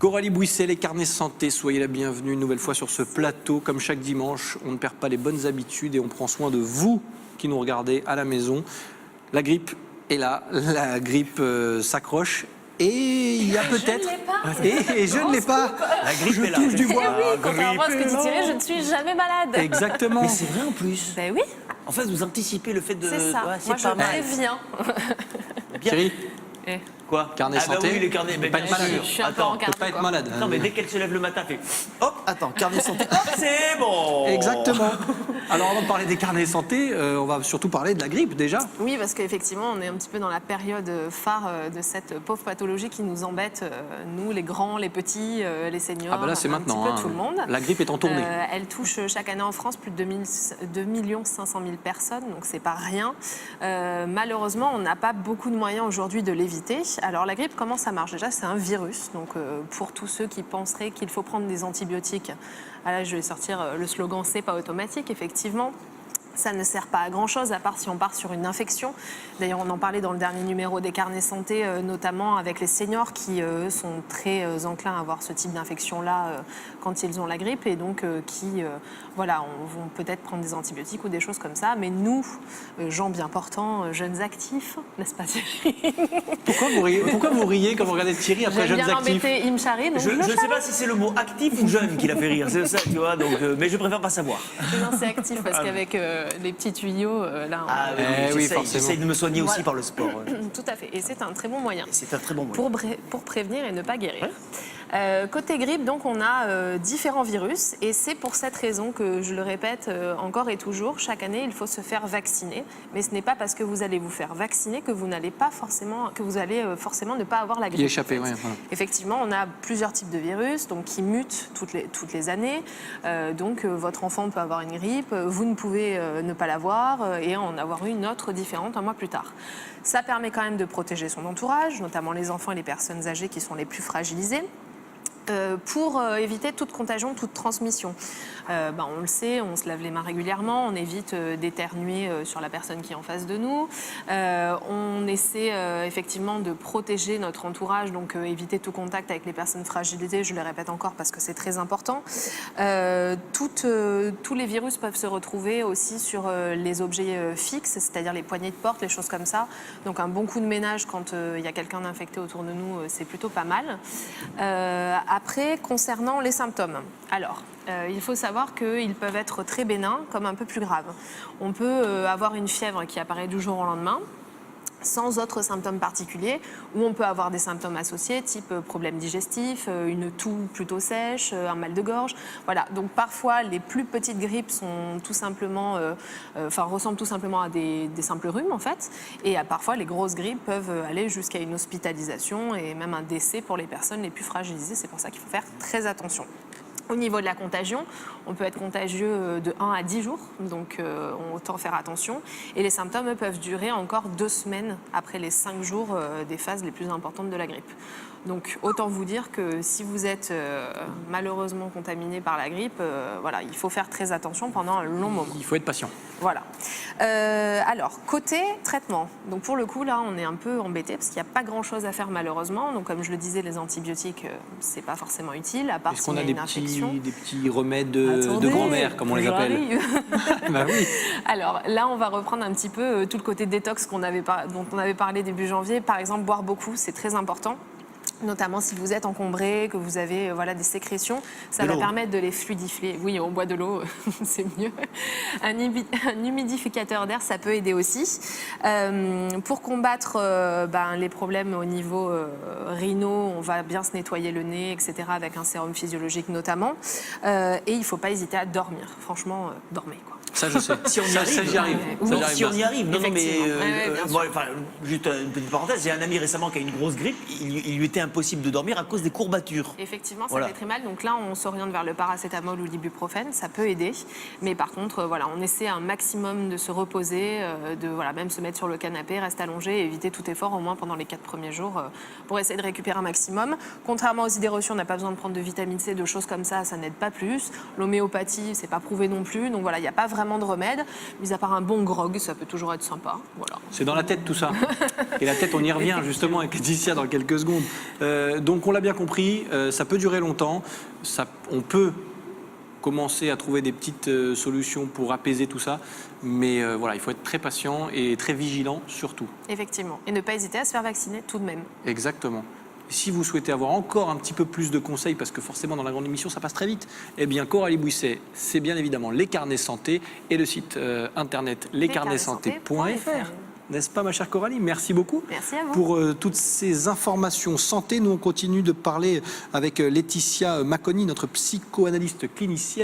Coralie Bouisset, les carnets santé, soyez la bienvenue une nouvelle fois sur ce plateau. Comme chaque dimanche, on ne perd pas les bonnes habitudes et on prend soin de vous qui nous regardez à la maison. La grippe est là, la grippe s'accroche. Et il y a peut-être. Et je ne l'ai pas. La grippe est là. Touche du bois. Eh oui, contrairement à ce que dit Thierry, je ne suis jamais malade. Exactement. Mais c'est vrai en plus. Ben oui, En fait, vous anticipez le fait de. c'est ça. Ouais, Moi, je pas mal. préviens. Thierry, Quoi? carnet Ah bah santé. oui, les carnets. Mais Pas bien être malade. sûr. Je suis un peu Attends. en On peut pas être malade. Non, mais dès qu'elle se lève le matin, elle fait hop, attends, carnet santé. Hop, c'est bon. Exactement. Alors avant de parler des carnets santé, on va surtout parler de la grippe déjà. Oui, parce qu'effectivement, on est un petit peu dans la période phare de cette pauvre pathologie qui nous embête, nous, les grands, les petits, les seniors, Ah bah là c'est un maintenant. petit peu tout le monde. La grippe est en tournée. Elle touche chaque année en France plus de 2 500 000 personnes, donc c'est pas rien. Malheureusement, on n'a pas beaucoup de moyens aujourd'hui de l'éviter. Alors la grippe, comment ça marche? Déjà, c'est un virus, donc pour tous ceux qui penseraient qu'il faut prendre des antibiotiques, là je vais sortir le slogan « c'est pas automatique », effectivement. Ça ne sert pas à grand-chose, à part si on part sur une infection. D'ailleurs, on en parlait dans le dernier numéro des carnets santé, notamment avec les seniors qui, eux, sont très enclins à avoir ce type d'infection-là quand ils ont la grippe et donc qui, voilà, vont peut-être prendre des antibiotiques ou des choses comme ça. Mais nous, gens bien portants, jeunes actifs, n'est-ce pas Thierry? Pourquoi vous riez quand vous regardez Thierry après J'aime Jeunes bien Actifs? m'embêter, il me charrie, donc Je le ne sais charrie. pas si c'est le mot actif ou jeune qui l'a fait rire, c'est ça, tu vois, donc, mais je préfère pas savoir. Non, c'est actif parce qu'avec les petits tuyaux, là, on... Ah Eh oui, forcément. j'essaye de me soigner aussi Voilà. par le sport. Tout à fait. Et c'est un très bon moyen. C'est un très bon moyen. Pour prévenir et ne pas guérir. Côté grippe, donc, on a différents virus et c'est pour cette raison que, je le répète encore et toujours, chaque année, il faut se faire vacciner. Mais ce n'est pas parce que vous allez vous faire vacciner que vous allez forcément ne pas avoir la grippe. Y échapper, en fait. ouais, voilà. Effectivement, on a plusieurs types de virus donc, qui mutent toutes les années. Donc, votre enfant peut avoir une grippe, vous ne pouvez ne pas l'avoir et en avoir une autre différente un mois plus tard. Ça permet quand même de protéger son entourage, notamment les enfants et les personnes âgées qui sont les plus fragilisées. Pour éviter toute contagion, toute transmission. On le sait, on se lave les mains régulièrement, on évite d'éternuer sur la personne qui est en face de nous. On essaie effectivement de protéger notre entourage, donc éviter tout contact avec les personnes fragilisées, je le répète encore parce que c'est très important. Tous les virus peuvent se retrouver aussi sur les objets fixes, c'est-à-dire les poignées de porte, les choses comme ça. Donc un bon coup de ménage quand il y a quelqu'un d'infecté autour de nous, c'est plutôt pas mal. Après, concernant les symptômes, alors, il faut savoir qu'ils peuvent être très bénins comme un peu plus graves. On peut avoir une fièvre qui apparaît du jour au lendemain, sans autres symptômes particuliers, ou on peut avoir des symptômes associés, type problème digestif, une toux plutôt sèche, un mal de gorge. Voilà. Donc parfois, les plus petites grippes sont tout simplement, ressemblent tout simplement à des simples rhumes en fait, et parfois les grosses grippes peuvent aller jusqu'à une hospitalisation et même un décès pour les personnes les plus fragilisées. C'est pour ça qu'il faut faire très attention. Au niveau de la contagion, on peut être contagieux de 1 à 10 jours, donc autant faire attention. Et les symptômes eux, peuvent durer encore 2 semaines après les 5 jours des phases les plus importantes de la grippe. Donc autant vous dire que si vous êtes malheureusement contaminé par la grippe, voilà, il faut faire très attention pendant un long moment. Il faut être patient. Voilà. Alors, côté traitement, donc pour le coup, là, on est un peu embêté parce qu'il n'y a pas grand-chose à faire malheureusement. Donc, comme je le disais, les antibiotiques, c'est pas forcément utile, à part Est-ce s'il qu'on y a a des une infection. petits remèdes de Attendez, grand-mère, comme on les appelle? j'arrive. Bah oui. Alors là, on va reprendre un petit peu tout le côté détox dont on avait parlé début janvier. Par exemple, boire beaucoup, c'est très important. Notamment si vous êtes encombré, que vous avez des sécrétions, ça va permettre de les fluidifier. Oui, on boit de l'eau, c'est mieux. Un humidificateur d'air, ça peut aider aussi. Pour combattre les problèmes au niveau rhinaux, on va bien se nettoyer le nez, etc., avec un sérum physiologique notamment. Et il ne faut pas hésiter à dormir. Franchement, dormez, quoi. Ça, je sais. Si on y Ça, arrive. j'y arrive. Oui, Ça, j'y Si on arrive. y arrive, non, mais bien sûr. juste une petite parenthèse, j'ai un ami récemment qui a une grosse grippe, il lui était impossible de dormir à cause des courbatures. Effectivement, ça Voilà. fait très mal. Donc là, on s'oriente vers le paracétamol ou l'ibuprofène, ça peut aider. Mais par contre, on essaie un maximum de se reposer, même se mettre sur le canapé, rester allongé, et éviter tout effort, au moins pendant les 4 premiers jours, pour essayer de récupérer un maximum. Contrairement aux idées reçues, on n'a pas besoin de prendre de vitamine C, de choses comme ça n'aide pas plus. L'homéopathie, c'est pas prouvé non plus. Donc voilà, il n'y a pas vraiment vraiment de remède. Mis à part un bon grog, ça peut toujours être sympa. Voilà. C'est dans la tête tout ça. Et la tête, on y revient justement avec Laetitia dans quelques secondes. Donc on l'a bien compris, ça peut durer longtemps. On peut commencer à trouver des petites solutions pour apaiser tout ça. Mais voilà, il faut être très patient et très vigilant surtout. Effectivement. Et ne pas hésiter à se faire vacciner tout de même. Exactement. Si vous souhaitez avoir encore un petit peu plus de conseils, parce que forcément dans la grande émission ça passe très vite, eh bien Coralie Bouisset, c'est bien évidemment les carnets santé et le site internet lescarnetssanté.fr. N'est-ce pas ma chère Coralie? Merci beaucoup. Merci à vous. Pour toutes ces informations santé. Nous on continue de parler avec Laetitia Maconi, notre psychoanalyste clinicienne.